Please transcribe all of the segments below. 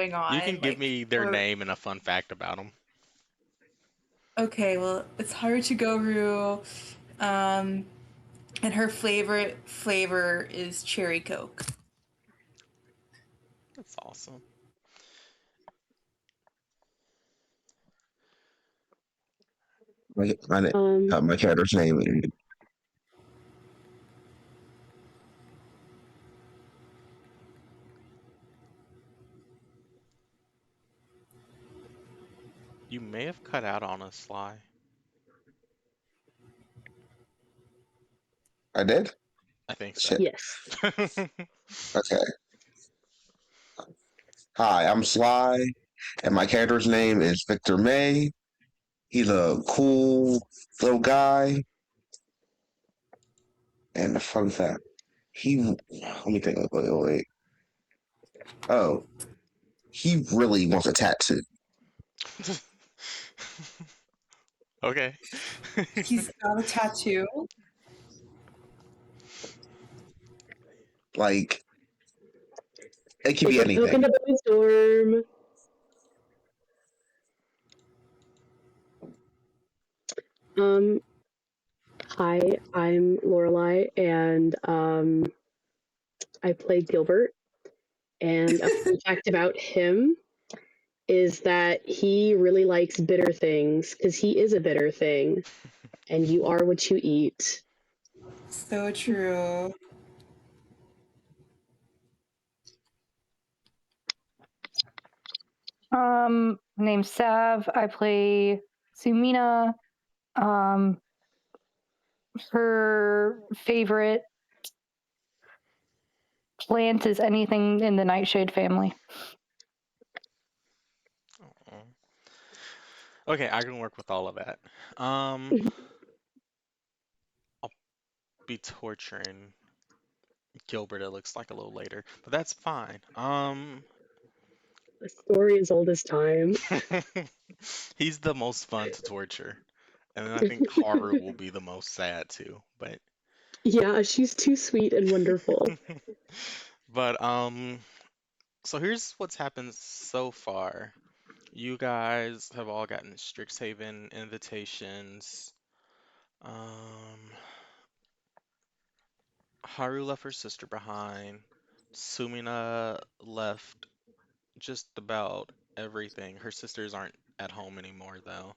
going You can on? give Like, me their or name and a fun fact about them. okay, well, it's Haru Togoru, and her favorite flavor is cherry Coke. That's awesome. My, Um, my character's name is You may have cut out on us, Sly. I did? I think so. Shit. yes. Okay. Hi, I'm Sly, and my character's name is Victor May. He's a cool little guy. And the fun fact, let me think, wait. Oh, he really wants a tattoo. Okay. He's got a tattoo. Like, it could It's be like open anything. the boys' dorm. Um, Hi, I'm Lorelai, and I play Gilbert. And a fun fact about him is that he really likes bitter things because he is a bitter thing, and you are what you eat. So true. Name's Sav. I play Sumina. Um, her favorite plant is anything in the nightshade family. Aw. Okay, I can work with all of that. I'll be torturing Gilbert, it looks like a little later, but that's fine. The story is old as time. He's the most fun to torture. And then I think Haru will be the most sad too, but Yeah, she's too sweet and wonderful. but so here's what's happened so far. You guys have all gotten Strixhaven invitations. Um, Haru left her sister behind. Sumina left just about everything. Her sisters aren't at home anymore though.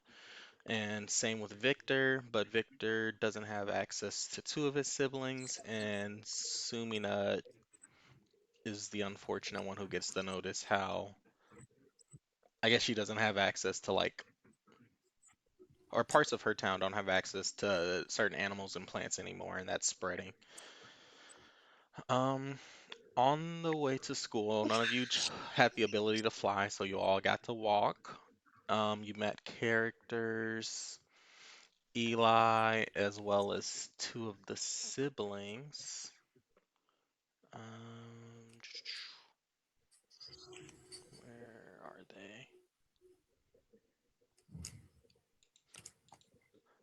And same with Victor, but Victor doesn't have access to two of his siblings, and Sumina is the unfortunate one who gets to notice how I guess she doesn't have access to like or parts of her town don't have access to certain animals and plants anymore, and that's spreading. Um, on the way to school, none of you had the ability to fly, so you all got to walk. You met characters, Eli, as well as two of the siblings. Um, where are they?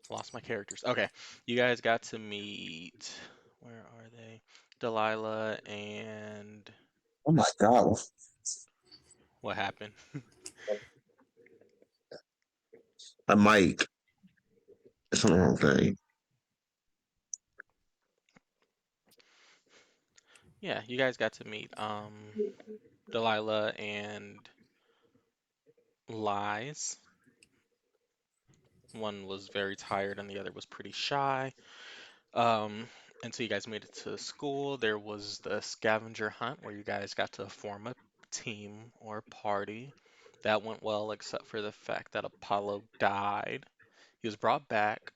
Lost my characters. Okay, you guys got to meet. Where are they? Delilah and Oh my god. what happened? A mic. It's on the wrong thing. Yeah, you guys got to meet Delilah and Lies. One was very tired and the other was pretty shy. And so you guys made it to school. There was the scavenger hunt where you guys got to form a team or party. That went well, except for the fact that Apollo died. He was brought back,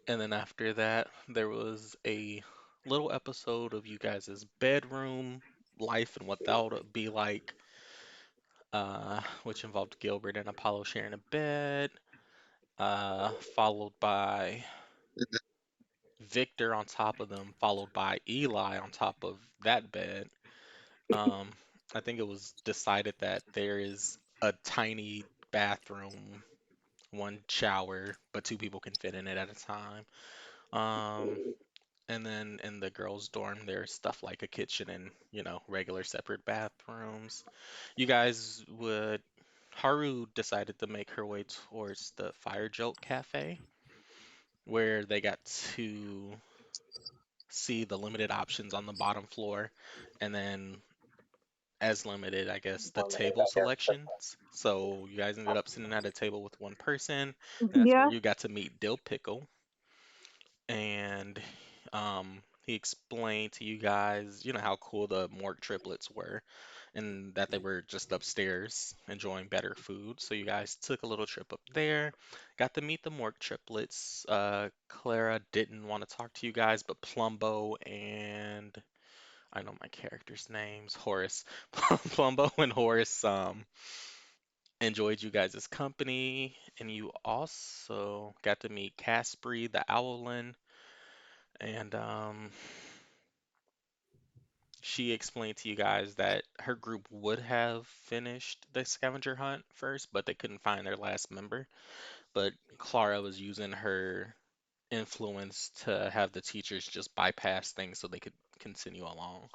and then after that, there was a little episode of you guys' bedroom life and what that would be like, which involved Gilbert and Apollo sharing a bed, followed by Victor on top of them, followed by Eli on top of that bed. Um, I think it was decided that there is a tiny bathroom, one shower, but two people can fit in it at a time. Um, And then in the girls' dorm, there's stuff like a kitchen and, regular separate bathrooms. You guys would. Haru decided to make her way towards the Fire Jolt Cafe, where they got to see the limited options on the bottom floor, and then as limited, I guess, the table selections. So you guys ended up sitting at a table with one person, and that's where Yeah. you got to meet Dill Pickle. And he explained to you guys, how cool the Mork triplets were, and that they were just upstairs enjoying better food. So you guys took a little trip up there, got to meet the Mork triplets. Clarah didn't want to talk to you guys, but Plumbo and I know my characters' names, Horace, Plumbo and Horace enjoyed you guys' company, and you also got to meet Caspri the Owlin, and she explained to you guys that her group would have finished the scavenger hunt first, but they couldn't find their last member. But Clara was using her influence to have the teachers just bypass things so they could continue along.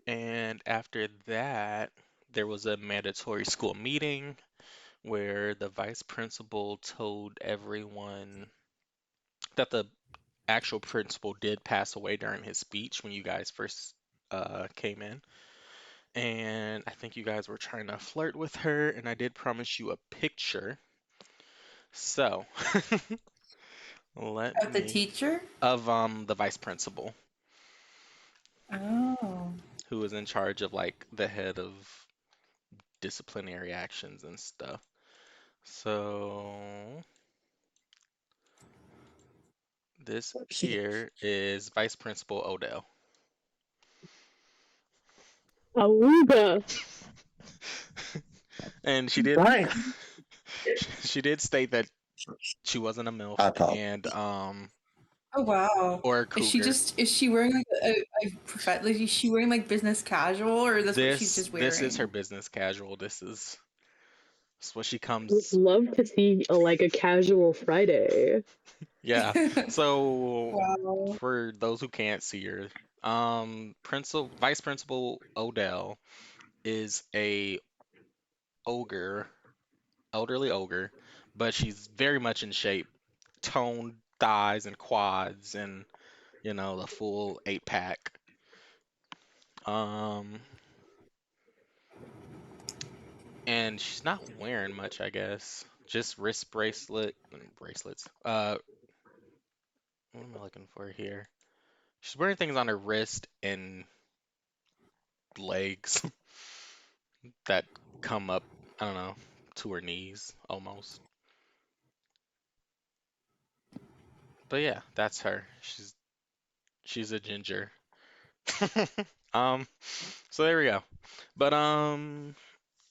And after that, there was a mandatory school meeting where the vice principal told everyone that the actual principal did pass away during his speech when you guys first came in. And I think you guys were trying to flirt with her, and I did promise you a picture. So, let Of the me teacher? of the vice principal Oh. who was in charge of like the head of disciplinary actions and stuff. So, this here is Vice Principal Odell. Awooga. And she did Right. she did state that she wasn't a MILF I thought. and Oh wow. or a cougar. Is she wearing like like is she wearing like business casual, or that's what she's just This is her wearing? business casual. This is what she Would comes. love to see like a casual Friday. Yeah. So Wow. for those who can't see her, Principal Vice Principal Odell is a ogre, elderly ogre, but she's very much in shape, toned thighs and quads, and the full 8 pack. Um, and she's not wearing much, I guess. Just wrist bracelets. What am I looking for here? She's wearing things on her wrist and legs that come up, I don't know, to her knees almost. But yeah, that's her. She's a ginger. Um, so there we go. But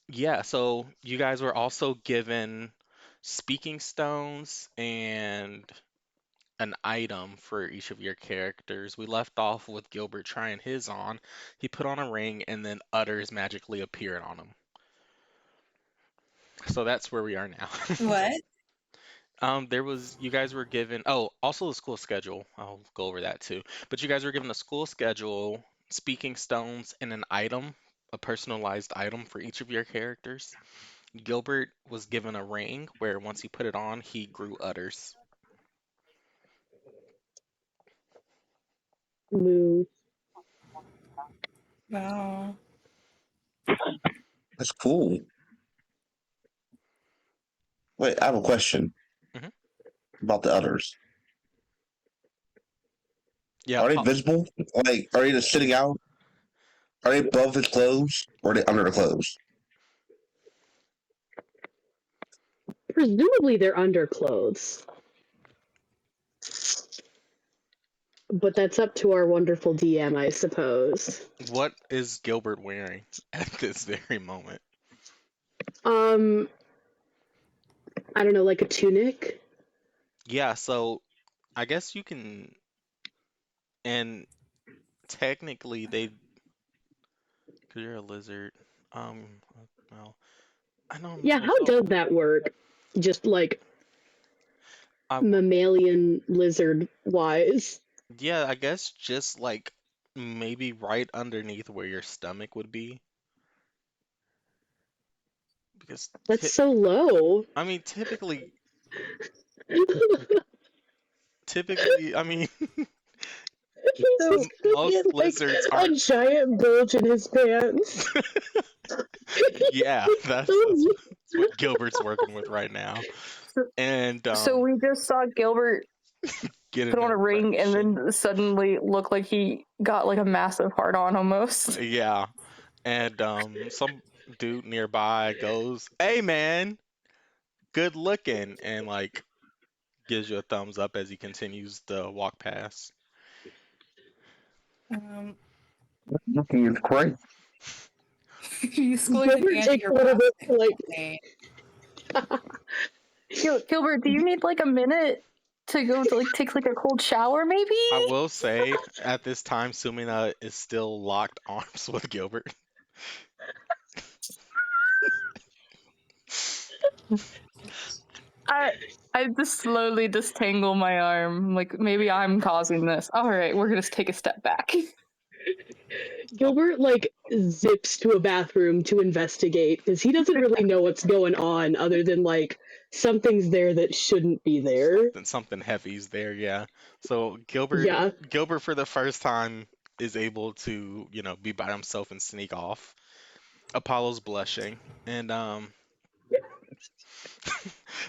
yeah, so you guys were also given speaking stones and an item for each of your characters. We left off with Gilbert trying his on. He put on a ring and then udders magically appeared on him. So that's where we are now. What? You guys were given, also the school schedule. I'll go over that too. But you guys were given a school schedule, speaking stones, and an item, a personalized item for each of your characters. Gilbert was given a ring where once he put it on, he grew udders. Moo. Wow. That's cool. Wait, I have a question Hmm. about the others. Yeah, Are they visible? Like, are they just sitting out? Are they above his clothes or are they under the clothes? Presumably they're underclothes. But that's up to our wonderful DM, I suppose. what is Gilbert wearing at this very moment? I don't know, like a tunic? Yeah, so I guess you can, and technically they, because you're a lizard. Well, I know Yeah, how so does that work? Just like I, mammalian lizard wise. Yeah, I guess just like maybe right underneath where your stomach would be. Because That's so low. I mean, typically, He's I mean, So gonna most get like lizards a aren't. giant bulge in his pants. Yeah, that's what Gilbert's working with right now. so, And so we just saw Gilbert get put an on a ring and erection. then suddenly look like he got like a massive hard on almost. Yeah. And some dude nearby goes, "Hey man, good looking," and like gives you a thumbs up as he continues to walk past. Um, Looking is great. he's going to Gilbert hand takes your a little bit basket. to like. Okay. Gilbert, do you need like a minute to go to like take like a cold shower maybe? I will say, at this time, Sumina is still locked arms with Gilbert. I I just slowly distangle my arm. Like maybe I'm causing this. All right, we're gonna take a step back. Gilbert like zips to a bathroom to investigate because he doesn't really know what's going on other than like something's there that shouldn't be there. Something heavy's there, yeah. So Yeah. Gilbert for the first time is able to, be by himself and sneak off. Apollo's blushing, and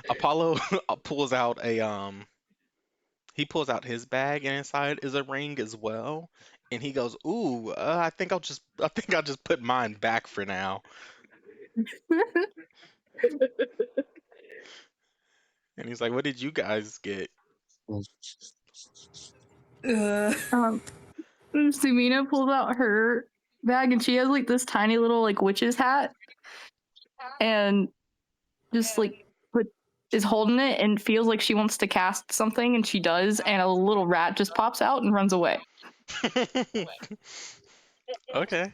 Apollo pulls out a he pulls out his bag, and inside is a ring as well. And he goes, "Ooh, I think I'll just put mine back for now." And he's like, "What did you guys get?" Uh, um, Sumina pulls out her bag and she has like this tiny little like witch's hat and just like put is holding it and feels like she wants to cast something and she does and a little rat just pops out and runs away. Okay.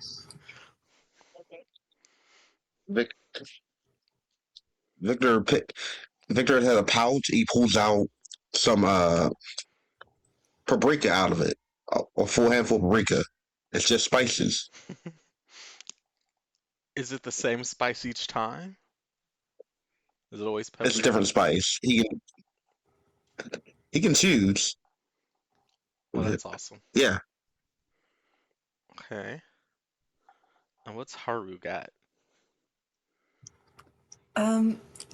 Vic, Victor pick, Victor had a pouch. He pulls out some paprika out of it, a full handful of paprika. It's just spices. Is it the same spice each time? Is it always It's a paprika? different spice. He can choose. Well, that's awesome. Yeah. Okay. And what's Haru got?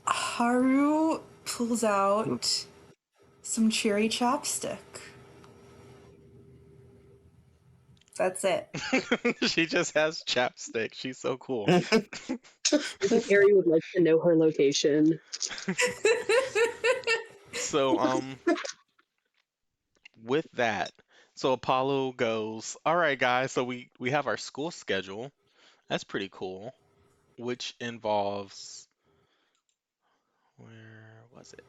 Haru pulls out some cherry chapstick. That's it. She just has chapstick. She's so cool. I think Harry would like to know her location. So, with that, so Apollo goes, "All right, guys, so we have our school schedule. That's pretty cool, which involves where was it?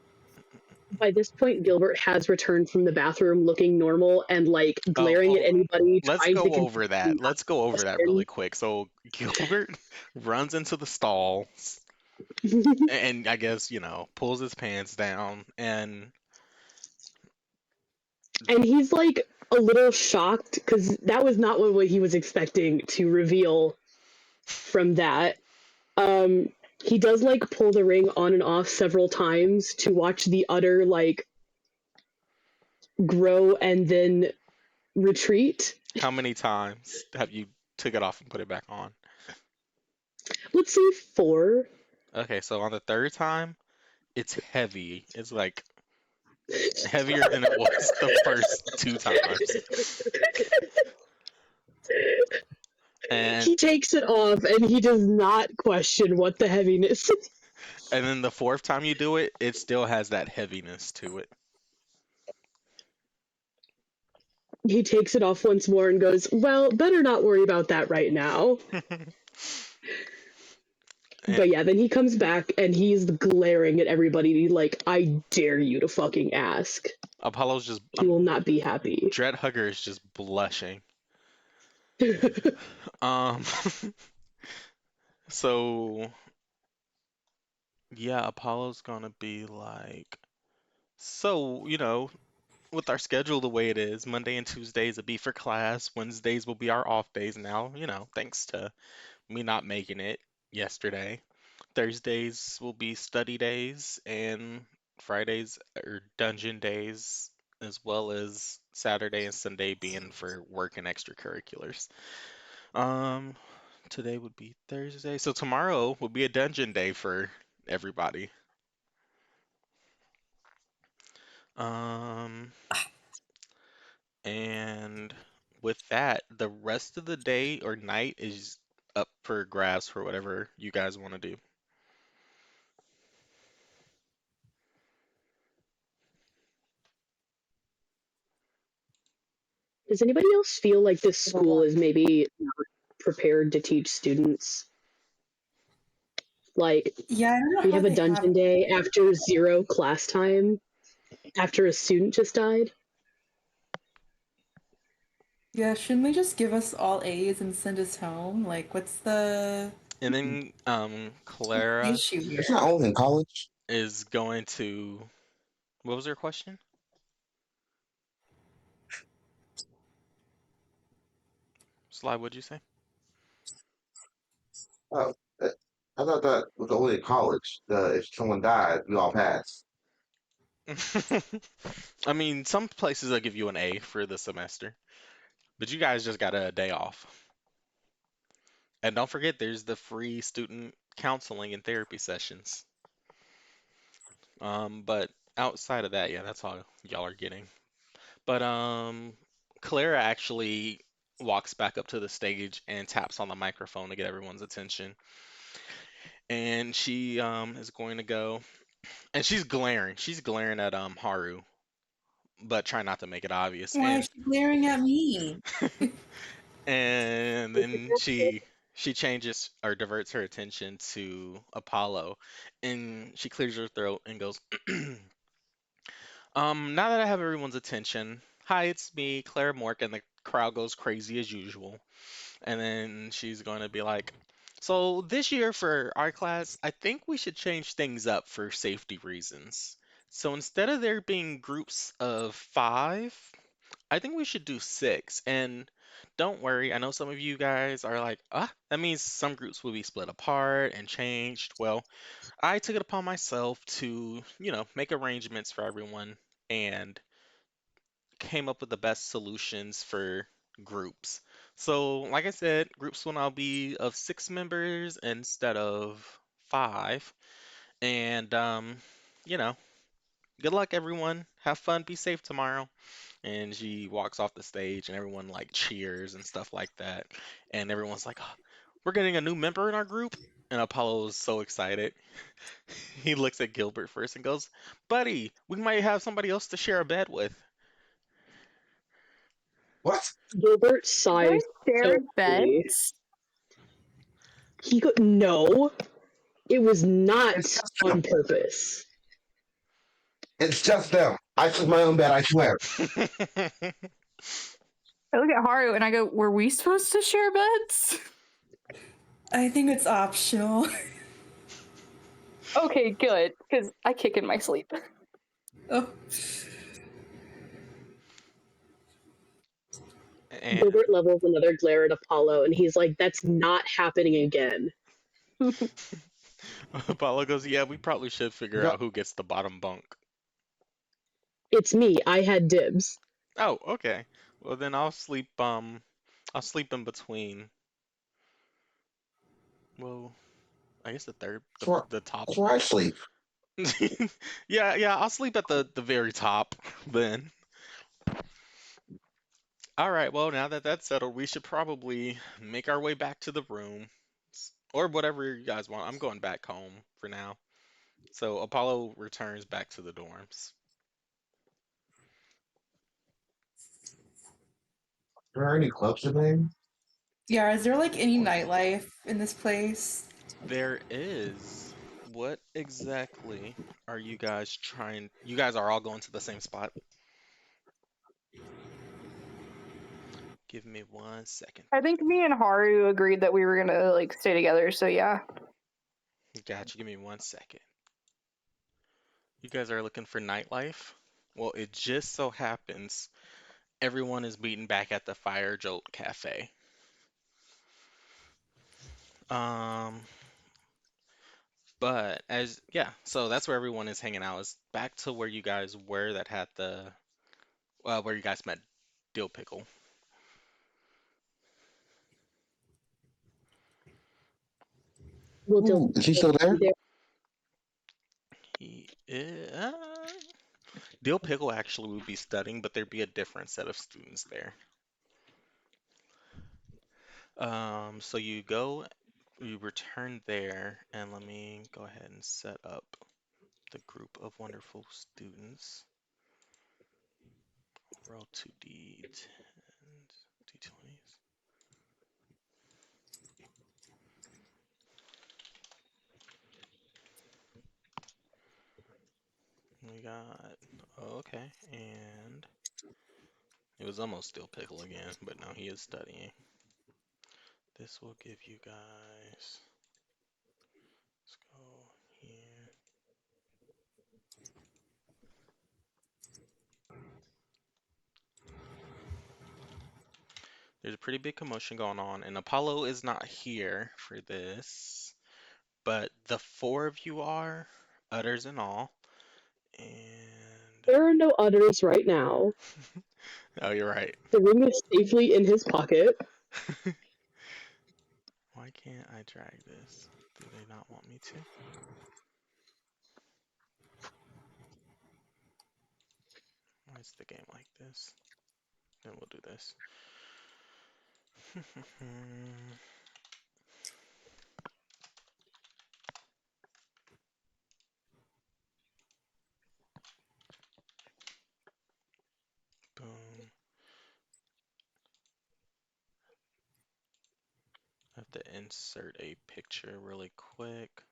By this point, Gilbert has returned from the bathroom looking normal and like glaring at Oh, anybody, let's trying to go convince over them that. not Let's go over that to really quick. So Gilbert runs into the stalls listen. and I guess, pulls his pants down and And he's like a little shocked because that was not what he was expecting to reveal from that. Um, he does like pull the ring on and off several times to watch the udder like grow and then retreat. how many times have you took it off and put it back on? Let's say 4. Okay, so on the third time, it's heavy. It's like heavier than it was the first two times. And He takes it off and he does not question what the heaviness is. and then the fourth time you do it, it still has that heaviness to it. He takes it off once more and goes, "Well, better not worry about that right now." And But yeah, then he comes back and he's glaring at everybody like, "I dare you to fucking ask." Apollo's just He will not be happy. Dread Hugger is just blushing. Um so yeah, Apollo's gonna be like, "So, with our schedule the way it is, Monday and Tuesdays will be for class. Wednesdays will be our off days now, thanks to me not making it yesterday. Thursdays will be study days, and Fridays are dungeon days, as well as Saturday and Sunday being for work and extracurriculars. Um, Today would be Thursday, so tomorrow will be a dungeon day for everybody. Um, and with that, the rest of the day or night is up for grabs for whatever you guys want to do. Does anybody else feel like this school is maybe not prepared to teach students? Like, Yeah, I don't know we how have a they have. dungeon day after 0 class time, after a student just died. Yeah, shouldn't they just give us all A's and send us home? Like, what's the And then Clarah issue here? It's not only in college. is going to. What was your question? Sly, what'd you say? Oh, I thought that was only in college. If someone died, we all pass. I mean, some places will give you an A for the semester, but you guys just got a day off. And don't forget, there's the free student counseling and therapy sessions. But outside of that, yeah, that's all y'all are getting. But Clara actually walks back up to the stage and taps on the microphone to get everyone's attention. And she is going to go, and she's glaring. She's glaring at Haru, but try not to make it obvious. Why is she glaring at me? And then she changes or diverts her attention to Apollo, and she clears her throat and goes, now that I have everyone's attention, hi, it's me, Clarah Mork, and the crowd goes crazy as usual. And then she's going to be like, so this year for our class, I think we should change things up for safety reasons. So instead of there being groups of 5, I think we should do 6. And don't worry, I know some of you guys are like, that means some groups will be split apart and changed. Well, I took it upon myself to, make arrangements for everyone and came up with the best solutions for groups. So, like I said, groups will now be of 6 members instead of 5. And, you know, good luck, everyone. Have fun. Be safe tomorrow. And she walks off the stage, and everyone like cheers and stuff like that. And everyone's like, "Oh, we're getting a new member in our group." And Apollo's so excited. He looks at Gilbert first and goes, "Buddy, we might have somebody else to share a bed with." What? Gilbert You guys sighs share so heavily. beds? No, it was not It's just on them. purpose. It's just them. I took my own bed, I swear. I look at Haru and I go, were we supposed to share beds? I think it's optional. Okay, good, because I kick in my sleep. Oh, And Gilbert levels another glare at Apollo, and he's like, "That's not happening again." Apollo goes, "Yeah, we probably should figure No, out who gets the bottom bunk." It's me. I had dibs. Oh, okay. Well, then I'll sleep in between. Well, I guess the third, the top. that's where I sleep. Yeah, I'll sleep at the very top then. All right, well, now that that's settled, we should probably make our way back to the room or whatever you guys want. I'm going back home for now. So Apollo returns back to the dorms. Are there any clubs today? yeah. Is there like any nightlife in this place? There is. What exactly are you guys trying? You guys are all going to the same spot? Give me 1 second. I think me and Haru agreed that we were gonna like stay together, so yeah. Gotcha. Give me 1 second. You guys are looking for nightlife? Well, it just so happens everyone is meeting back at the Fire Jolt Cafe. Um, but so that's where everyone is hanging out. Is back to where you guys were that had the where you guys met Dill Pickle. Will Dill Ooh, is he still there? be there? He Dill Pickle actually would be studying, but there'd be a different set of students there. So you return there, and let me go ahead and set up the group of wonderful students. Roll 2d10s, d20s. We got, okay, and it was almost Steel Pickle again, but now he is studying. This will give you guys, let's go here. There's a pretty big commotion going on, and Apollo is not here for this, but the four of you are, udders and all, and There are no udders right now. oh, you're right. The ring is safely in his pocket. Why can't I drag this? Do they not want me to? Why is the game like this? Then we'll do this. Boom. I have to insert a picture really quick.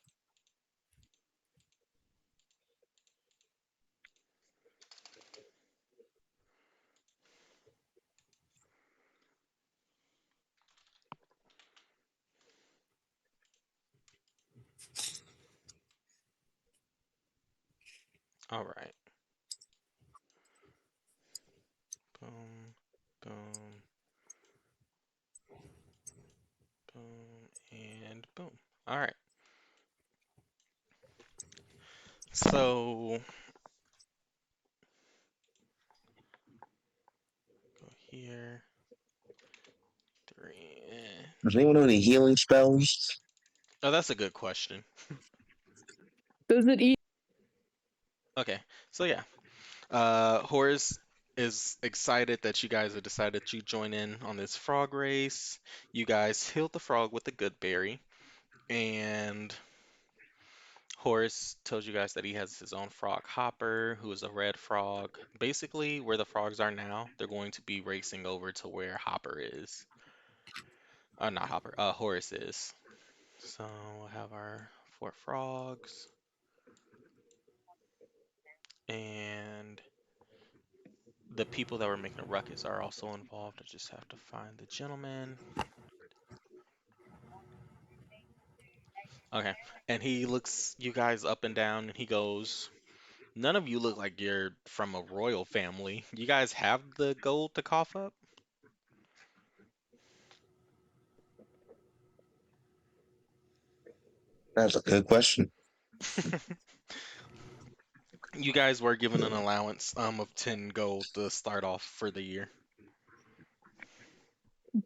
All right. Boom, boom, boom, and boom. All right. So go here. 3. Does anyone know any healing spells? Oh, that's a good question. Does it eat? Okay. So yeah. Horace is excited that you guys have decided to join in on this frog race. You guys healed the frog with a good berry, and Horace tells you guys that he has his own frog Hopper, who is a red frog. Basically, where the frogs are now, they're going to be racing over to where Hopper is. Not Hopper, Horace is. So we'll have our 4 frogs, and the people that were making a ruckus are also involved. I just have to find the gentleman. Okay. And he looks you guys up and down and he goes, "None of you look like you're from a royal family. You guys have the gold to cough up?" That's a good question. You guys were given an allowance of 10 gold to start off for the year.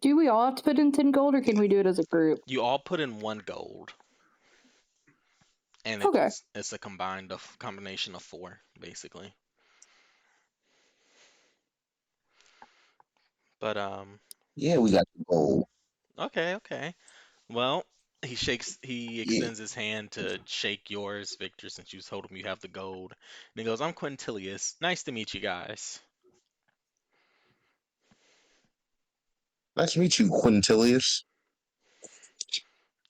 Do we all have to put in 10 gold, or can we do it as a group? You all put in 1 gold, and Okay. it's a combination of 4, basically. But Yeah, we got the gold. okay. Well, he Yeah, extends his hand to shake yours, Victor, since you told him you have the gold. And he goes, "I'm Quintilius. Nice to meet you guys." nice to meet you, Quintilius.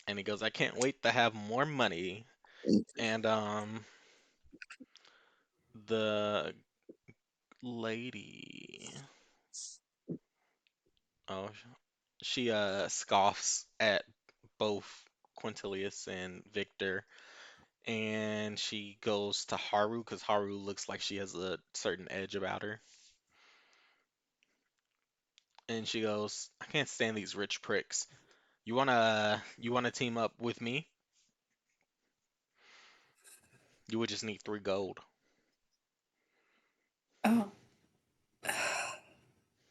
And he goes, "I can't wait to have more money." And the lady, oh, she scoffs at both Quintilius and Victor, and she goes to Haru because Haru looks like she has a certain edge about her. And she goes, I can't stand these rich pricks. You wanna team up with me? You would just need 3 gold. Oh,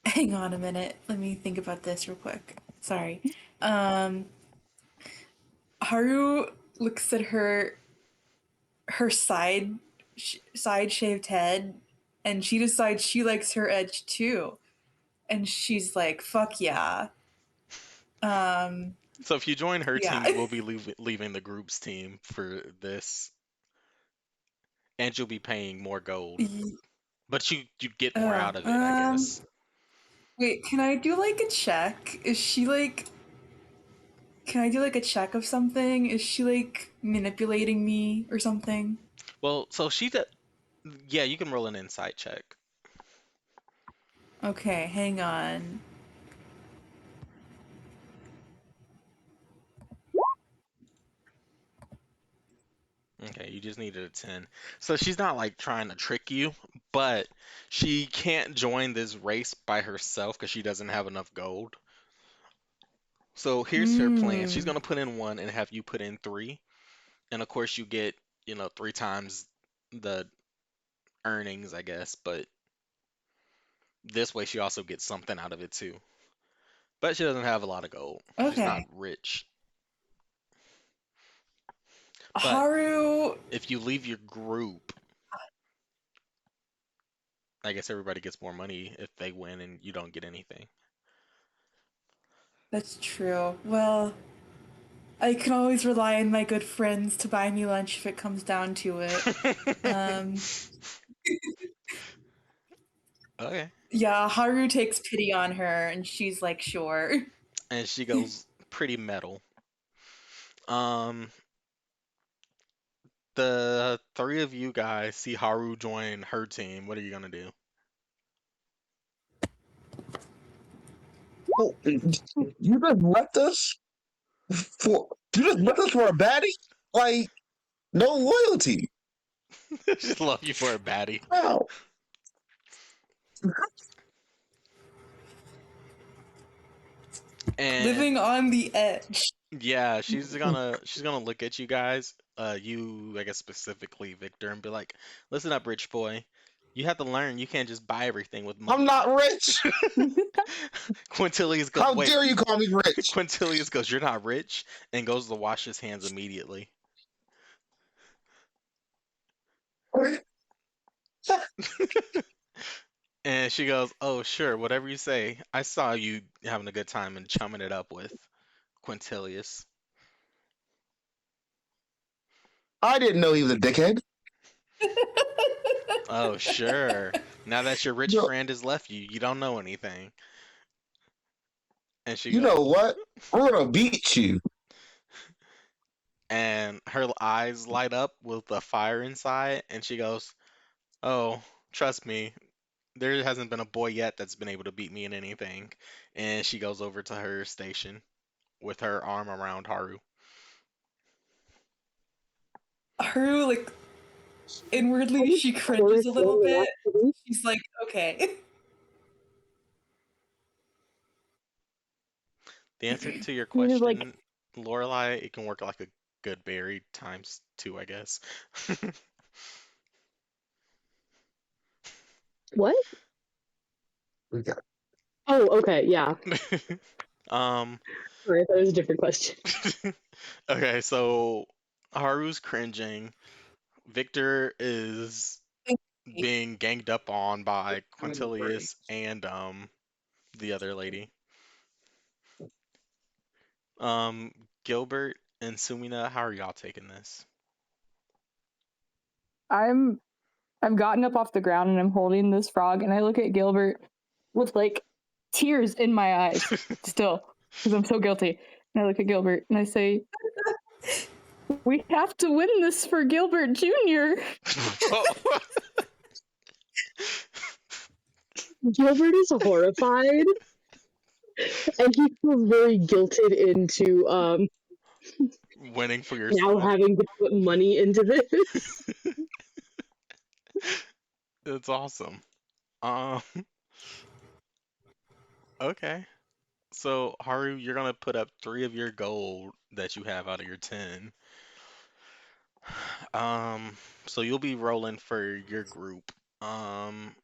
hang on a minute. Let me think about this real quick. Sorry. Um, Haru looks at her side shaved head, and she decides she likes her edge too, and she's like, "Fuck yeah." Um, So if you join her yeah. team, you will be leaving the group's team for this, and you'll be paying more gold. But you get more Uh, out of it, I um, guess. Wait, can I do like a check? Is she like, can I do like a check of something? Is she like manipulating me or something? Well, so yeah, you can roll an insight check. Okay, hang on. Okay, you just needed a 10. So she's not like trying to trick you, but she can't join this race by herself because she doesn't have enough gold. So here's her plan. She's Hmm. gonna put in 1 and have you put in 3. And of course you get, 3 times the earnings, I guess, but this way she also gets something out of it too. But she doesn't have a lot of gold. She's not Okay. rich. But Haru. if you leave your group, I guess everybody gets more money if they win and you don't get anything. That's true. Well, I can always rely on my good friends to buy me lunch if it comes down to it. Um, Okay. yeah, Haru takes pity on her and she's like, sure. And she goes pretty metal. Um, the 3 of you guys see Haru join her team. What are you gonna do? Oh, you just left us for a baddie? Like, no loyalty. Just love you for a baddie. Wow. And Living on the edge. yeah, she's gonna look at you guys, you I guess specifically Victor, and be like, "Listen up, rich boy. You have to learn. You can't just buy everything with I'm money." not rich. Quintilius goes, How "Wait." dare you call me rich? Quintilius goes, "You're not rich," and goes to wash his hands immediately. And she goes, "Oh, sure, whatever you say. I saw you having a good time and chumming it up with Quintilius." I didn't know he was a dickhead. "Oh, sure. Now that your rich You, friend has left you, you don't know anything." And she you know goes, what? We're gonna beat you. and her eyes light up with a fire inside, and she goes, "Oh, trust me, there hasn't been a boy yet that's been able to beat me in anything." And she goes over to her station with her arm around Haru. Haru, like, inwardly, Almost she cringes chorus a little roll bit. actually. She's like, okay. The answer to your You're like, question, Lorelai, it can work like a good berry times 2, I guess. What? We got Oh, okay, yeah. um, Sorry, I thought it was a different question. okay, so Haru's cringing. Victor is being ganged up on by Quintilius and the other lady. Um, Gilbert and Sumina, how are y'all taking this? I've gotten up off the ground and I'm holding this frog and I look at Gilbert with like tears in my eyes still because I'm so guilty. And I look at Gilbert and I say, "We have to win this for Gilbert Jr." Gilbert is horrified, and he feels very guilted into winning for Now yourself. having to put money into this. It's awesome. Um, okay. So Haru, you're gonna put up 3 of your gold that you have out of your 10. Um, so you'll be rolling for your group. Um,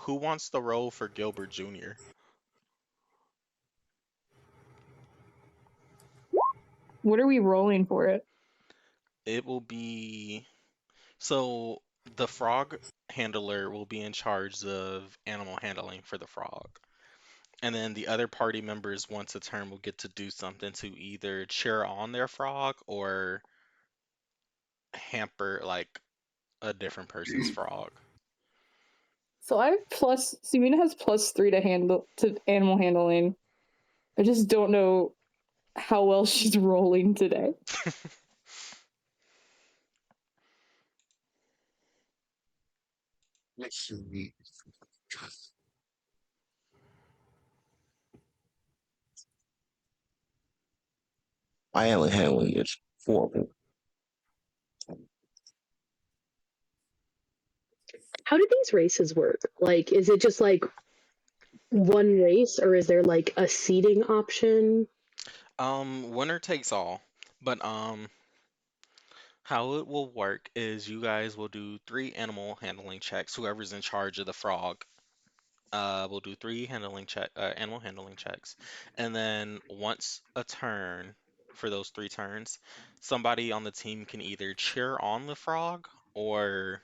who wants to roll for Gilbert Jr.? What are we rolling for it? It will be so the frog handler will be in charge of animal handling for the frog. And then the other party members, once a turn, will get to do something to either cheer on their frog or hamper like a different person's frog. So I have Sumina has +3 to animal handling. I just don't know how well she's rolling today. Let's see. My handling is horrible. How do these races work? Like, is it just like one race, or is there like a seating option? Winner takes all. But how it will work is you guys will do 3 animal handling checks. Whoever's in charge of the frog will do 3 animal handling checks, and then once a turn for those 3 turns, somebody on the team can either cheer on the frog or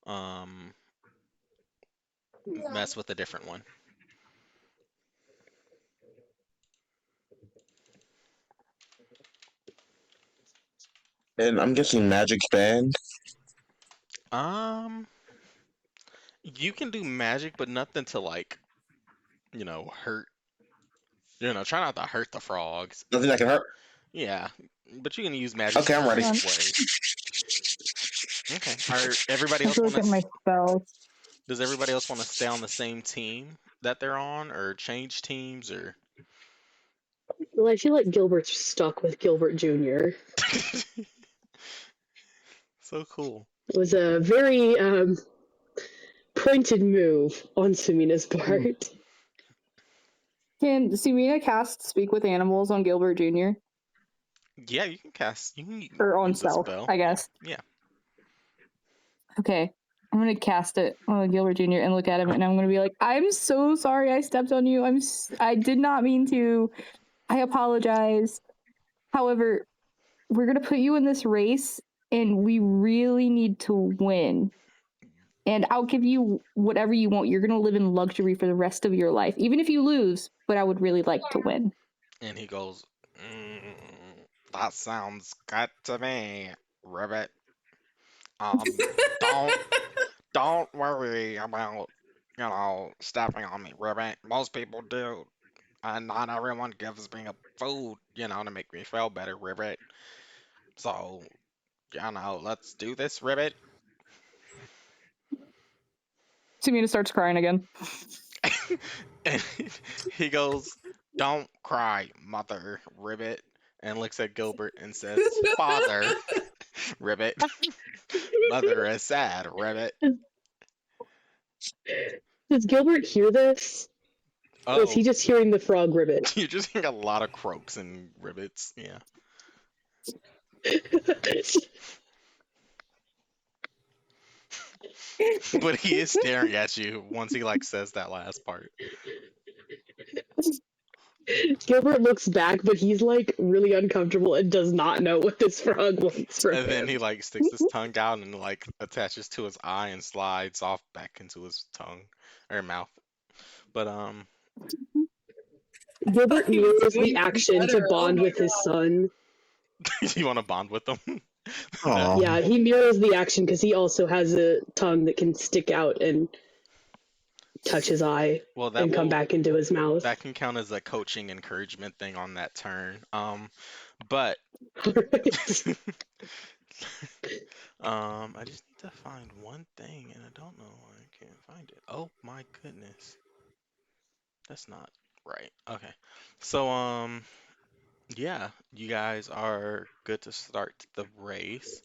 um mess with a different one. And I'm guessing Magic's banned. Um, you can do magic, but nothing to like, hurt. Try not to hurt the frogs. Nothing that can hurt. Yeah, but you can use magic Okay, in I'm ready. creative ways. Okay. Are everybody I have else to want look to? at my spells. Does everybody else want to stay on the same team that they're on, or change teams, or? Well, I feel like Gilbert's stuck with Gilbert Jr. So cool. It was a very pointed move on Sumina's part. Can Sumina cast Speak with Animals on Gilbert Jr.? Yeah, you can cast. You can Or on use a self, spell. I guess. Yeah. Okay. I'm gonna cast it on Gilbert Jr. and look at him, and I'm gonna be like, "I'm so sorry, I stepped on you. I did not mean to. I apologize. However, we're gonna put you in this race, and we really need to win. And I'll give you whatever you want. You're gonna live in luxury for the rest of your life, even if you lose. But I would really like to win." And he goes, that sounds good to me, Ribbit. Um, don't don't worry about stepping on me, Ribbit. Most people do, and not everyone gives me a food, to make me feel better, Ribbit. So, let's do this, Ribbit. Sumina starts crying again. And he goes, don't cry, Mother Ribbit, and looks at Gilbert and says, Father Ribbit. Mother is sad, Ribbit. Does Gilbert hear this? Or is Oh, he just hearing the frog ribbit? you're just hearing a lot of croaks and ribbits. Yeah. But he is staring at you once he says that last part. Gilbert looks back, but he's really uncomfortable and does not know what this frog wants from And then him. he sticks his tongue out and attaches to his eye and slides off back into his tongue or mouth. But Gilbert He was mirrors the doing action to better. Oh bond my with his son. you want to bond with them? Aw. Yeah, he mirrors the action because he also has a tongue that can stick out and touch his eye Well, and come back into his mouth. that can count as a coaching encouragement thing on that turn. But Right. I just need to find one thing and I don't know why I can't find it. Oh my goodness. That's not right. Okay. So Yeah, you guys are good to start the race.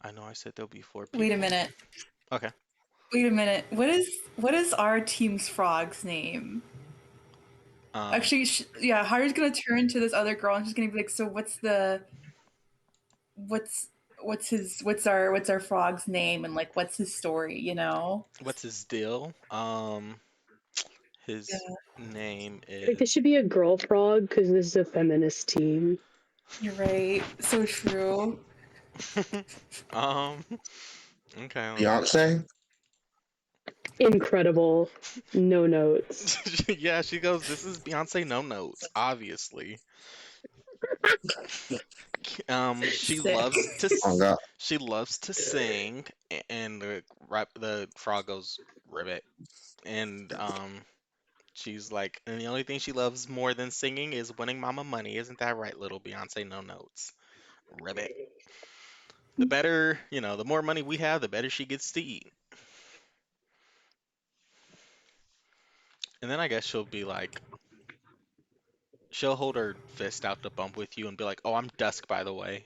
I know I said there'll be four Wait a people. minute. Okay. Wait a minute. What is our team's frog's name? Um, Actually, yeah, Haru's gonna turn to this other girl and she's gonna be like, "So what's what's our frog's name and like what's his story? You know?" what's his deal? Yeah, His name I think is this should be a girl frog because this is a feminist team. you're right. So true. um, okay, let me Beyonce? Incredible. No notes. Yeah, she goes, "This is Beyonce no notes, obviously." She Sick. loves to Oh God. she loves to sing, and the frog goes ribbit, and she's like, and the only thing she loves more than singing is winning mama money. Isn't that right, little Beyonce no notes? Ribbit. The better, the more money we have, the better she gets to eat. And then I guess she'll hold her fist out to bump with you and be like, "Oh, I'm Dusk, by the way."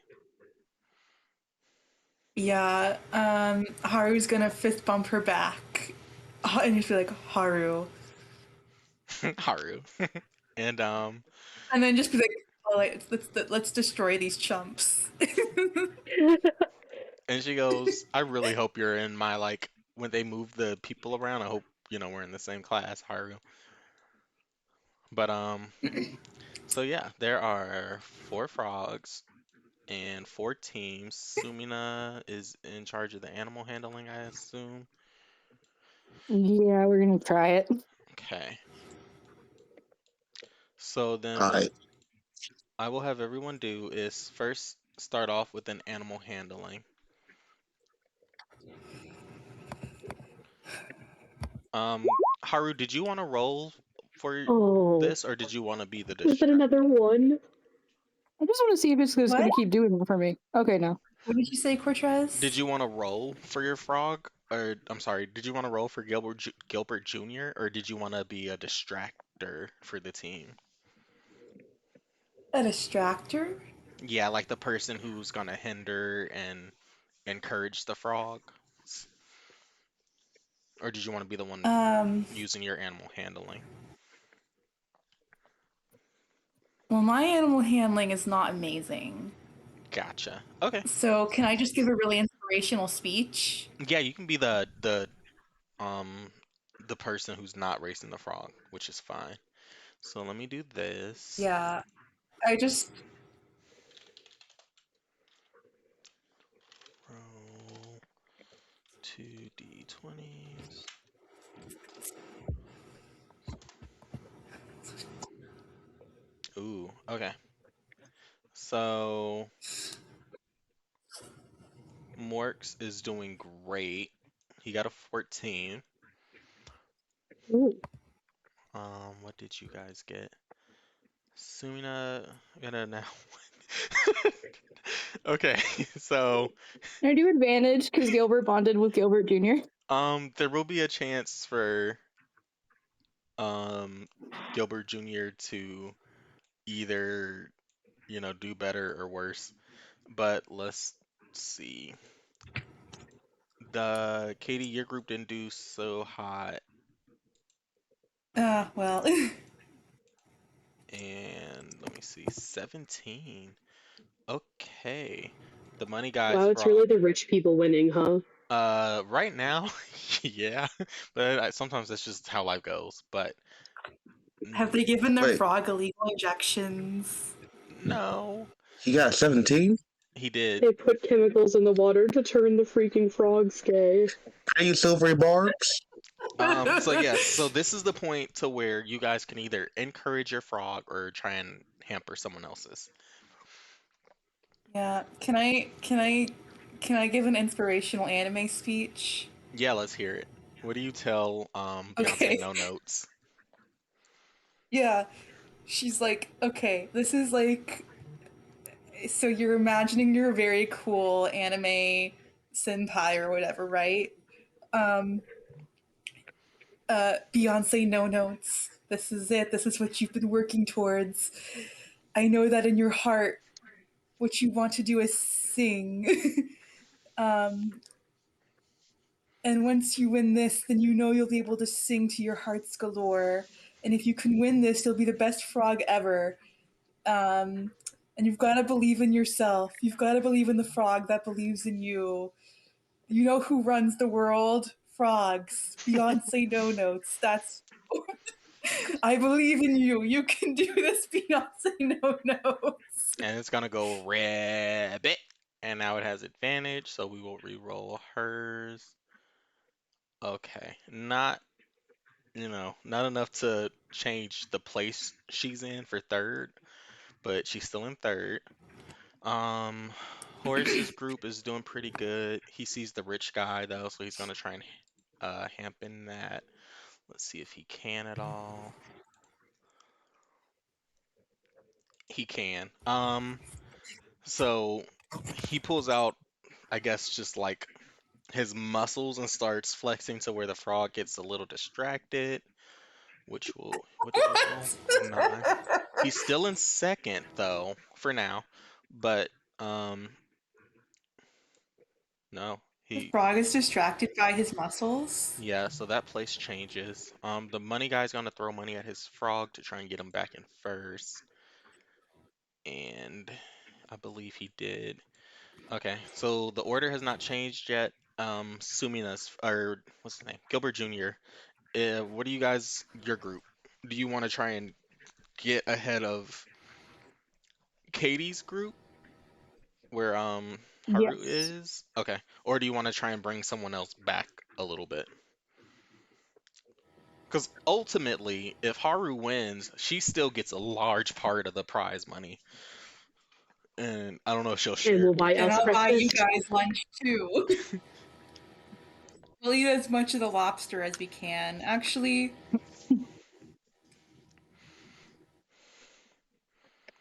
Yeah. Haru's gonna fist bump her back, and just be like, "Haru," Haru. And and then just be like, "Oh, like, let's destroy these chumps." and she goes, "I really hope you're in my when they move the people around, I hope, we're in the same class, Haru." But so yeah, there are four frogs and four teams. Sumina is in charge of the animal handling, I assume. Yeah, we're gonna try it. Okay. So then All what right. I will have everyone do is first start off with an animal handling. Haru, did you want to roll for Oh, this, or did you want to be the was that distract? another one? I just want to see if it's just What? gonna keep doing it for me. Okay, no. What did you say, Did Cortez? you want to roll for your frog? Or I'm sorry, did you want to roll for Gilbert Jr., or did you want to be a distractor for the team? A distractor? Yeah, like the person who's gonna hinder and encourage the frog? Or did you want to be the one Um, using your animal handling? well, my animal handling is not amazing. Gotcha. Okay. So, can I just give a really inspirational speech? Yeah, you can be the person who's not racing the frog, which is fine. So let me do this. Yeah. I just Roll 2d20s. Ooh, okay. So Morks is doing great. He got a 14. Ooh. What did you guys get? Sumina got a now. Okay, so Can I do advantage because Gilbert bonded with Gilbert Jr.? there will be a chance for um Gilbert Jr. to either, do better or worse. But let's see. The Katie, your group didn't do so hot, well. and let me see, 17. Okay. The money guy's Wow, it's frog. really the rich people winning, huh? Right now, yeah, but sometimes that's just how life goes. But Have mm, they given their Wait, frog illegal injections? no, he got 17? he did. They put chemicals in the water to turn the freaking frogs gay. Are you silvery barbs? So yes, so this is the point to where you guys can either encourage your frog or try and hamper someone else's. Yeah. Can I give an inspirational anime speech? Yeah, let's hear it. What do you tell Beyonce Okay. no notes? Yeah. She's like, okay, this is like, so you're imagining your very cool anime senpai or whatever, right? Um, Beyonce no notes. This is it. This is what you've been working towards. I know that in your heart, what you want to do is sing. um, and once you win this, then you know you'll be able to sing to your heart's galore. And if you can win this, you'll be the best frog ever. Um, and you've got to believe in yourself. You've got to believe in the frog that believes in you. You know who runs the world? Frogs. Beyonce No Notes. That's. I believe in you. You can do this, Beyonce No Notes. And it's gonna go rabbit. And now it has advantage, so we will re-roll hers. Okay, not not enough to change the place she's in for third, but she's still in third. Um, Horace's group is doing pretty good. He sees the rich guy though, so he's gonna try and hampen that. Let's see if he can at all. He can. So he pulls out, I guess, just like his muscles and starts flexing to where the frog gets a little distracted, which will, what did he roll? 9. He's still in second though, for now, but no, The he, frog is distracted by his muscles. yeah, so that place changes. The money guy's gonna throw money at his frog to try and get him back in first, and I believe he did. Okay, so the order has not changed yet. Sumina's, or what's his name? Gilbert Jr. What do you guys, your group? Do you want to try and get ahead of Katie's group where Haru Yes. is? Okay. Or do you want to try and bring someone else back a little bit? Because ultimately, if Haru wins, she still gets a large part of the prize money. And I don't know if she'll And share we'll it buy with And you. us I'll buy you breakfast. guys lunch too. We'll eat as much of the lobster as we can. Actually,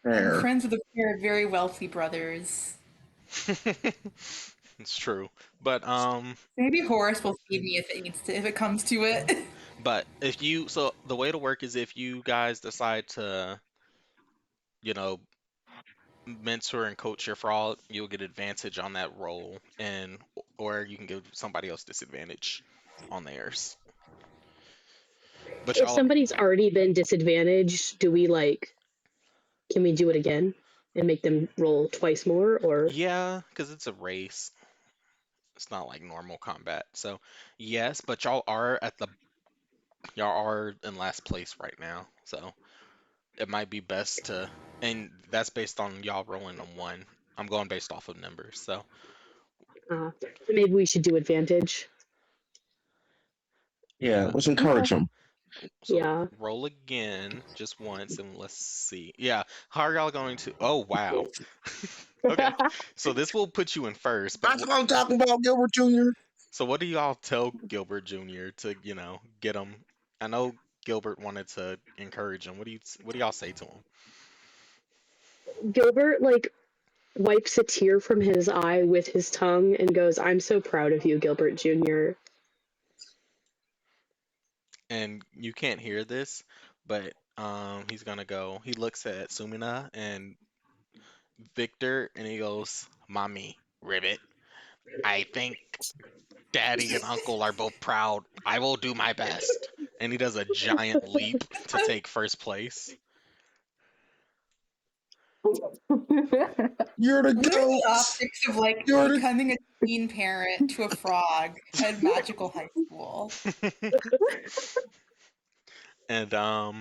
I'm There. friends with a pair of very wealthy brothers. It's true. But Maybe Horace will feed me if it needs to, if it comes to it. if you, so the way to work is if you guys decide to, you know, mentor and coach your frog, you'll get advantage on that roll, and or you can give somebody else disadvantage on theirs. But If y'all, somebody's already been disadvantaged, do we can we do it again and make them roll twice more, or yeah, because it's a race. It's not like normal combat. So yes, but y'all are in last place right now. So it might be best to, and that's based on y'all rolling a 1. I'm going based off of numbers. So maybe we should do advantage? Yeah, yeah. let's Okay. encourage him. So Yeah. roll again just once and let's see. Yeah, how are y'all going to? Oh wow. Okay. So this will put you in first, but That's what I'm talking about, Gilbert Jr. so what do y'all tell Gilbert Jr. to, get him? I know Gilbert wanted to encourage him. What do y'all say to him? Gilbert wipes a tear from his eye with his tongue and goes, "I'm so proud of you, Gilbert Jr." And you can't hear this, but he's gonna go. He looks at Sumina and Victor and he goes, "Mommy, ribbit. I think Daddy and Uncle are both proud. I will do my best." And he does a giant leap to take first place. You're the What are the goats. optics of like You're the. becoming a teen parent to a frog at magical high school? And all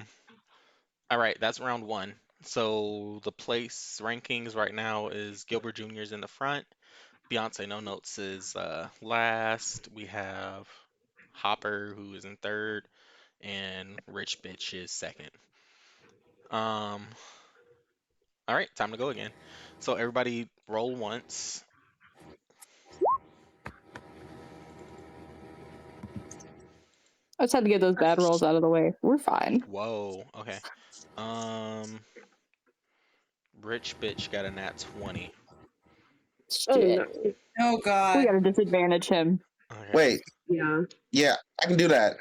right, that's round 1. So the place rankings right now is Gilbert Jr.'s in the front. Beyonce No Notes is last. We have Hopper who is in third, and Rich Bitch is second. Um, all right, time to go again. So everybody roll once. I just had to get those bad rolls out of the way. We're fine. Whoa, okay. Um, Rich Bitch got a nat 20. Oh Shit. no. Oh We God. gotta disadvantage him. Okay. Wait, Yeah. yeah, I can do that.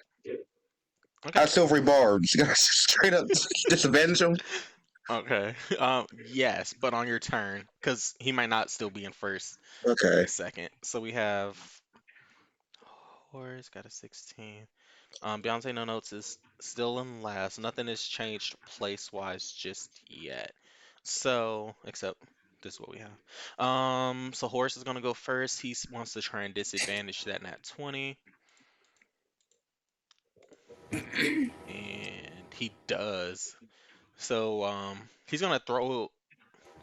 Okay. Silvery barbs. You gotta straight up disadvantage him. Okay. Yes, but on your turn, because he might not still be in first Okay. in second. So we have Horse got a 16. Beyonce No Notes is still in last. Nothing has changed place-wise just yet. So, except this is what we have. So Horse is gonna go first. Wants to try and disadvantage that nat 20, and he does. So, he's gonna throw.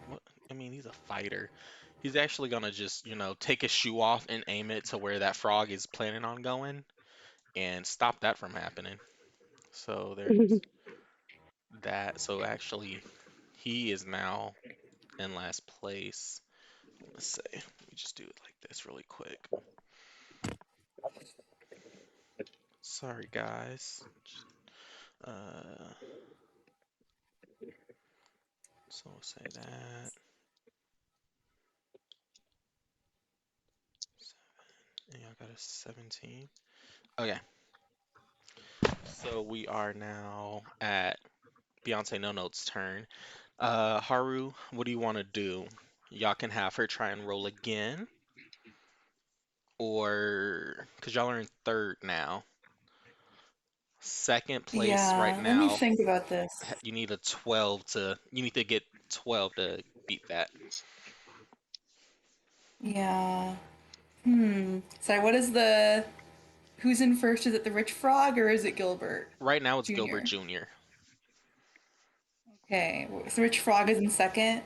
What? I mean, he's a fighter. He's actually gonna just, take his shoe off and aim it to where that frog is planning on going, and stop that from happening. So there's that. So actually, he is now in last place. Let's say, let me just do it like this really quick. Sorry, guys. So we'll say that. And I got a 17. Okay. So we are now at Beyonce No Note's turn. Haru, what do you want to do? Y'all can have her try and roll again, or because y'all are in third now. Second place right Yeah, let me now, think about this. you need to get 12 to beat that. Yeah. Sorry, who's in first? Is it the rich frog or is it Gilbert Right now it's Gilbert Jr.? Jr. Okay, so rich frog is in second.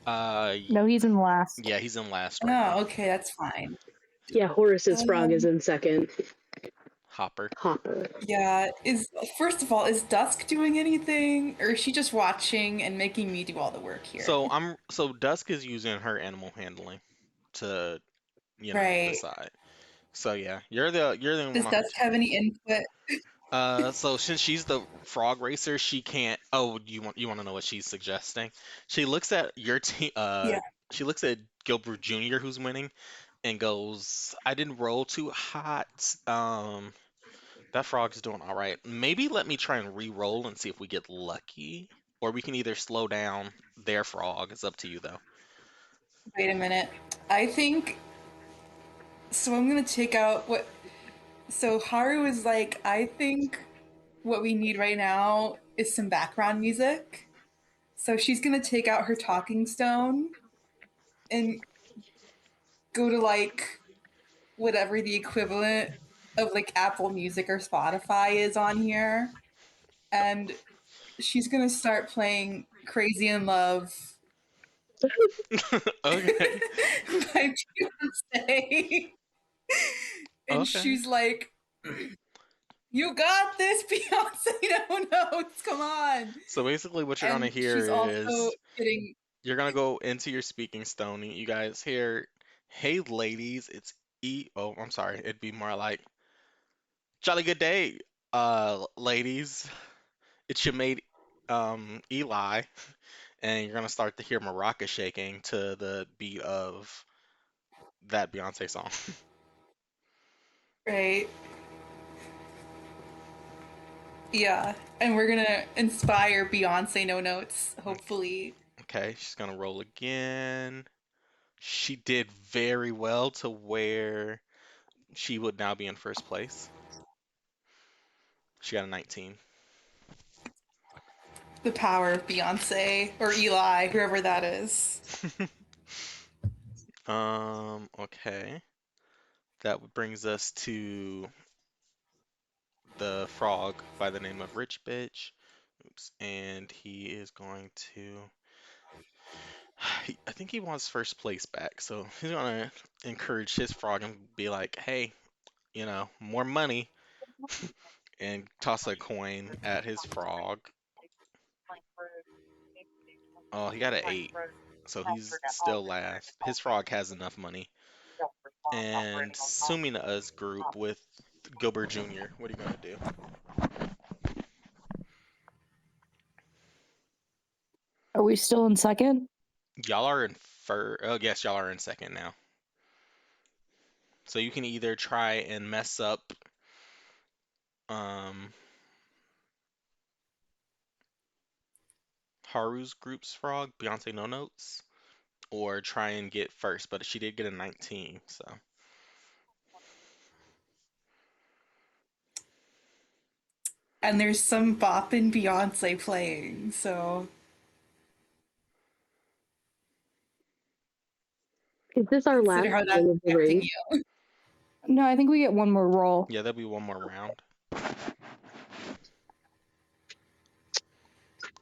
Y- No, he's in last. yeah, he's in last right now. Oh, okay, that's fine. Yeah, Horace's frog is Um, in second. Hopper. Hopper. yeah, first of all, is Dusk doing anything, or is she just watching and making me do all the work here? So Dusk is using her animal handling to, Right. decide. So yeah, you're the only Does one on her Dusk team. have any input? So since she's the frog racer, she can't. Oh, you want to know what she's suggesting? She looks at your team. Yeah. She looks at Gilbert Jr. who's winning, and goes, "I didn't roll too hot. That frog's doing all right. Maybe let me try and re-roll and see if we get lucky, or we can either slow down their frog. It's up to you though." Wait a minute. I think so. I'm gonna take out what. So Haru is like, I think what we need right now is some background music. So she's gonna take out her talking stone and go to like whatever the equivalent of like Apple Music or Spotify is on here. And she's gonna start playing Crazy in Love Okay. by Beyonce. And Okay. she's like, you got this, Beyonce. No notes. Come on. So basically, what you're gonna And hear she's also is getting you're gonna go into your speaking stone. You guys hear, "Hey, ladies, it's E." Oh, I'm sorry. It'd be more like, "Jolly good day, ladies. It's your mate, Eli," and you're gonna start to hear maraca shaking to the beat of that Beyonce song. right. Yeah. And we're gonna inspire Beyonce no notes, hopefully. Okay, she's gonna roll again. She did very well to where she would now be in first place. She got a 19. The power of Beyonce or Eli, whoever that is. Okay. That brings us to the frog by the name of Rich Bitch. Oops. And he is going to. I think he wants first place back. So he's going to encourage his frog and be like, hey, more money. And toss a coin at his frog. Oh, he got an 8. So he's still last. His frog has enough money. And Sumina's group with Gilbert Jr. What are you going to do? Are we still in second? Y'all are in first. Oh, yes, y'all are in second now. So you can either try and mess up um Haru's group's frog, Beyonce No Notes, or try and get first, but she did get a 19, so. And there's some boppin' Beyonce playing, so Is this our last consider how that's roll of the affecting race? you. No, I think we get one more roll. Yeah, there'll be one more round.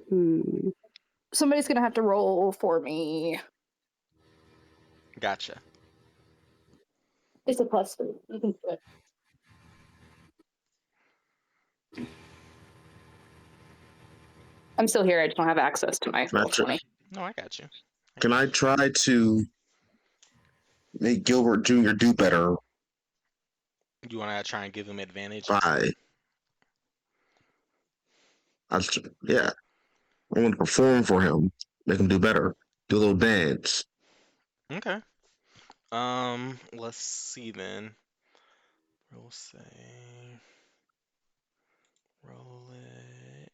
Hmm. Somebody's gonna have to roll for me. Gotcha. It's a +3. You can do it. I'm still here. I just don't have access to my roll Gotcha. 20. No, I got you. Can I try to make Gilbert Jr. do better You want to try and give him advantage? by, yeah, I want to perform for him, make him do better, do a little dance. Okay. Let's see then. We'll say roll it.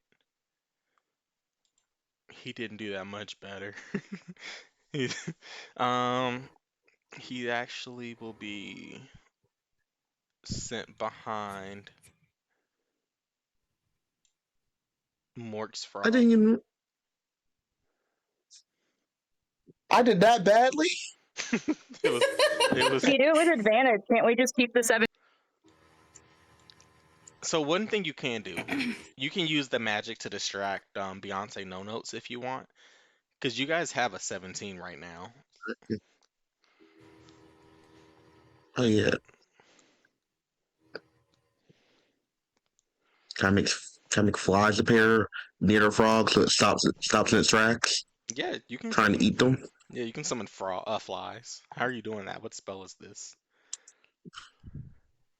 He didn't do that much better. He, um, he actually will be sent behind Mork's I frog. didn't even. I did that badly. It was, it was. If you do it with advantage, can't we just keep the 7? So one thing you can do, you can use the magic to distract Beyonce No Notes if you want, because you guys have a 17 right now. Oh yeah. Can I make flies appear near the frog so it stops in its tracks, Yeah, you can trying to summon. eat them? Yeah, you can summon flies. How are you doing that? What spell is this?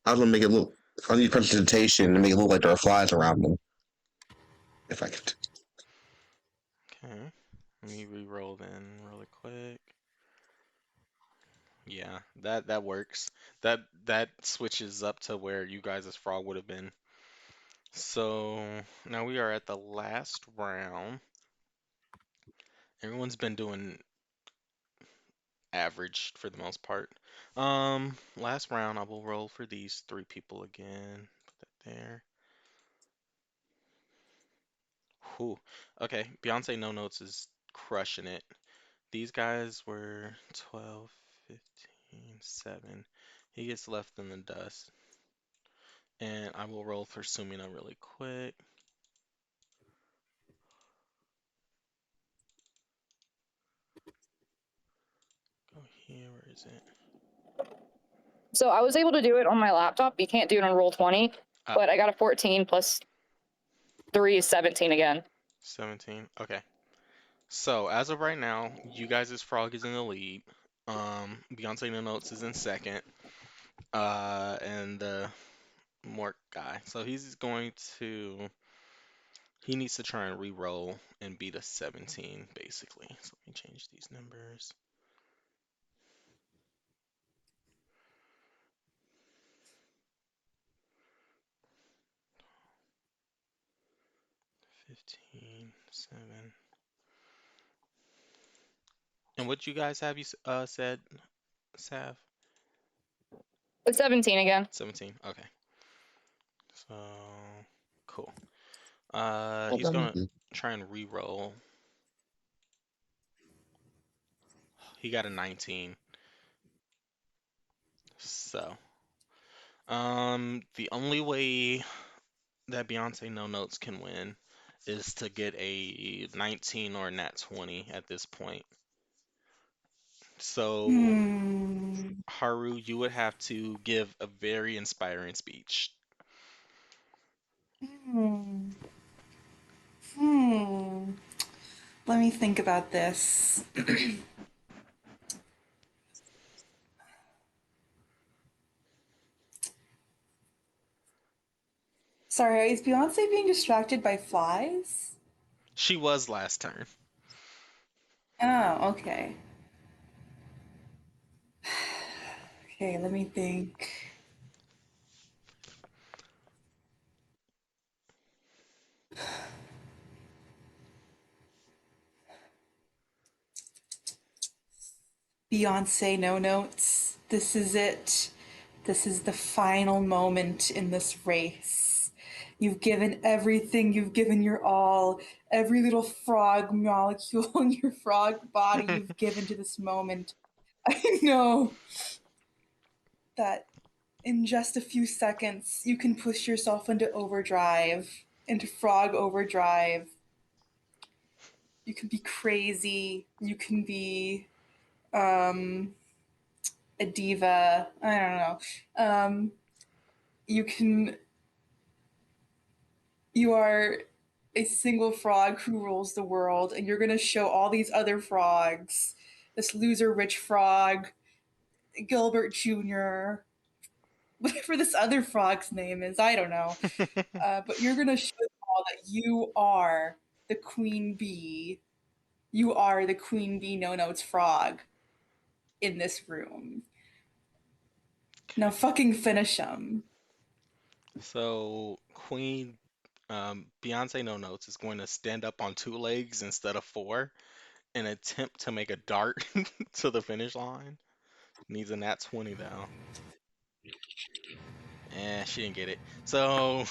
I was gonna make it look. I need presentation to make it look like there are flies around them. If I could. Okay, let me re-roll then really quick. Yeah, that works. That switches up to where you guys' frog would have been. So now we are at the last round. Everyone's been doing average for the most part. Last round I will roll for these three people again. Put that there. Whew. Okay, Beyonce No Notes is crushing it. These guys were 12, 15, 7. He gets left in the dust. And I will roll for Sumina really quick. Go here, where is it? So I was able to do it on my laptop. You can't do it on roll 20, Ah, but I got a 14 plus 3 is 17 again. 17. Okay. So as of right now, you guys' frog is in the lead. Beyonce No Notes is in second. And the Mork guy. So he needs to try and re-roll and beat a 17, basically. So let me change these numbers. 15, 7. And what you guys have you said, Sav? It's 17 again. 17. Okay. So cool. Oh, He's gonna try and re-roll. He got a 19. So, the only way that Beyonce No Notes can win is to get a 19 or a nat 20 at this point. So, Haru, you would have to give a very inspiring speech. Hmm. Hmm. Let me think about this. Sorry, is Beyonce being distracted by flies? She was last turn. Oh, okay. Okay, let me think. Beyonce no notes. This is it. This is the final moment in this race. You've given everything, you've given your all, every little frog molecule in your frog body you've given to this moment. I know that in just a few seconds you can push yourself into overdrive, into frog overdrive. You can be crazy, you can be um, a diva. I don't know. You can. You are a single frog who rules the world, and you're gonna show all these other frogs, this loser rich frog, Gilbert Jr., whatever this other frog's name is, I don't know. But you're gonna show them all that you are the queen bee. You are the queen bee no notes frog in this room. Now fucking finish them. So Queen Beyonce No Notes is going to stand up on 2 legs instead of four and attempt to make a dart to the finish line. Needs a nat 20 though. She didn't get it. So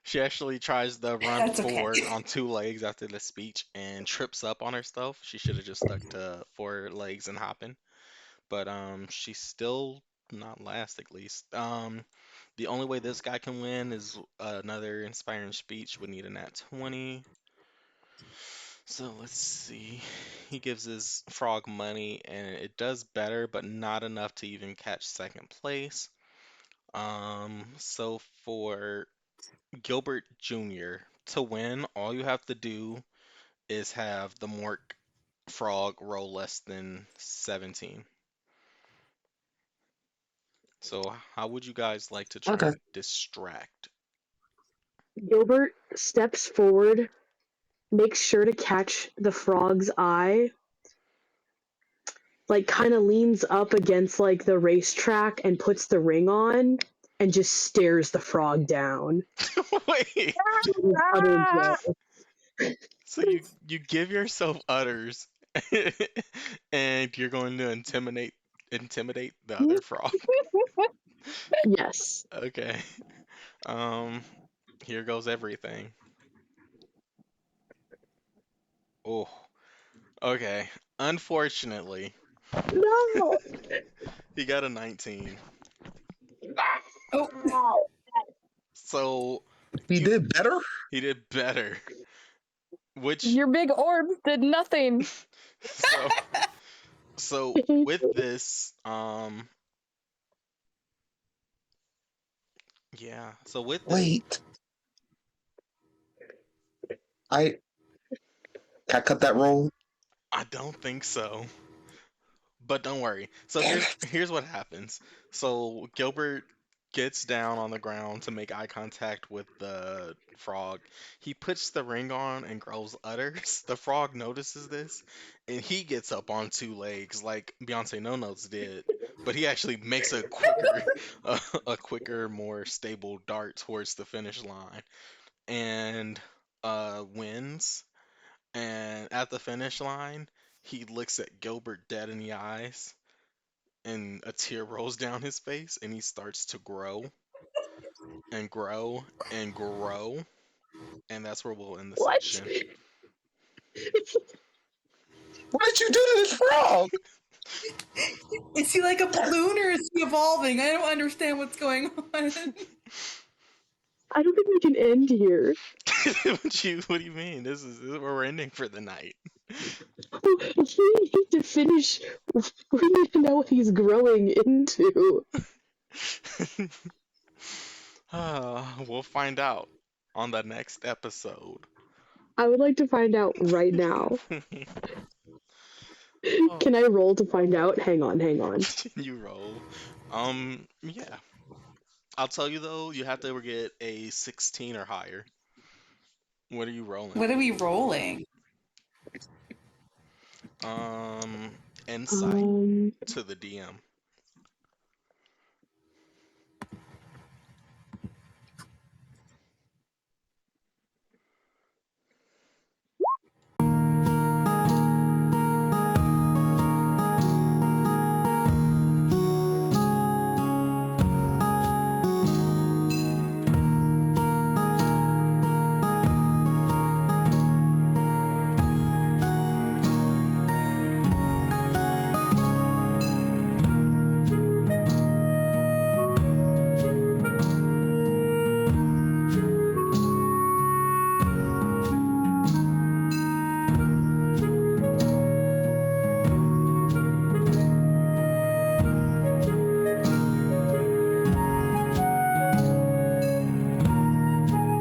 she actually tries to run That's okay. forward on 2 legs after the speech and trips up on herself. She should have just stuck to 4 legs and hopping. But she's still not last at least. The only way this guy can win is another inspiring speech would need a nat 20. So let's see. He gives his frog money and it does better, but not enough to even catch second place. So for Gilbert Jr. to win, all you have to do is have the Mork frog roll less than 17. So how would you guys like to try Okay. and distract? Gilbert steps forward, makes sure to catch the frog's eye, like kind of leans up against like the racetrack and puts the ring on and just stares the frog down. Wait, With utter Ah! dread. so you give yourself udders and you're going to intimidate the other frog. Yes. Okay. Um, here goes everything. Oh, okay. Unfortunately, No. he got a 19. Oh, So He you did better? he did better. Which Your big orb did nothing. so so with this yeah, so with this Wait. I Can I cut that roll? I don't think so. But don't worry. So Damn here's what happens. So Gilbert gets down on the ground to make eye contact with the frog. He puts the ring on and grows udders. The frog notices this, and he gets up on 2 legs like Beyonce No Notes did. But he actually makes a quicker, a quicker, more stable dart towards the finish line, and wins. And at the finish line, he looks at Gilbert dead in the eyes and a tear rolls down his face and he starts to grow and grow and grow. And that's where we'll end the What? session. What did you do to this frog? is he like a balloon or is he evolving? I don't understand what's going on. I don't think we can end here. What do you mean? This is where we're ending for the night. We need to finish. We need to know what he's growing into. We'll find out on the next episode. I would like to find out right now. Oh, Can I roll to find out? Hang on, hang on. you roll. Yeah. I'll tell you though, you have to get a 16 or higher. What are you rolling? What are we rolling? Um, Insight Um, to the DM.